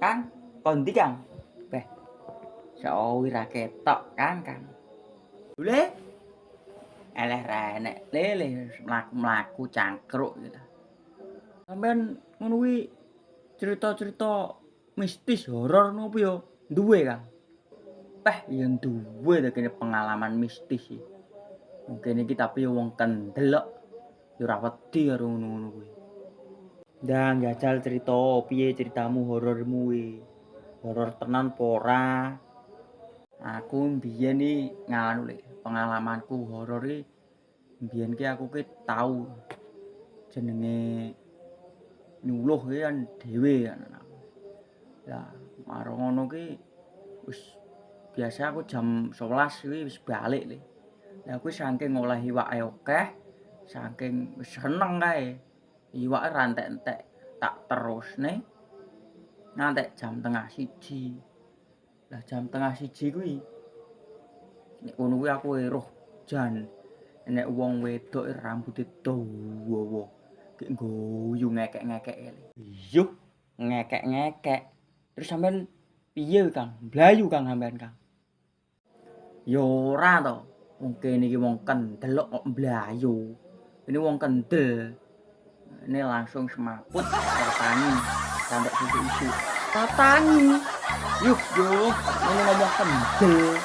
Kang, kondi Kang. Beh, sawi ra ketok Kang. Lho, eleh renek lele mlaku-mlaku cangkruk gitu. Sampeyan ngono kuwi cerita-cerita mistis horor nopo ya duwe Kang? Peh ya duwe ta kene pengalaman mistis iki. Mungkin iki tapi wong kendel kok ya ora wedi karo ngono-ngono kuwi. Ndang jajal cerita piye ceritamu horormu kuwi? Horor tenan apa ora? Aku mbiyen iki nganu lho, pengalamanku horor iki mbiyen ki aku ki tau jenenge nyuluh ki kan dhewe kan aku. Lah marang ngono ki wis biasa aku jam 11 kuwi wis balik le. Lah aku saking ngolah iwake akeh, saking wis seneng kae. Iwake ra entek-entek tak terusne ngantek jam tengah 1. Lah jam tengah 1 kuwi nek ngono kuwi aku weruh jan nek wong wedok rambuté dawa. Ki ngguyu ngekek-ngekek. Iyuh, ngekek-ngekek. Terus sampean piye Kang? Blayu Kang sampean Kang? Ya ora to. Wong kene iki wong kendel kok mblayu. Ini wong kendel. Ini langsung semaput datangi sampai situ isu. Datangi. Yuh, ini ngomong kendel.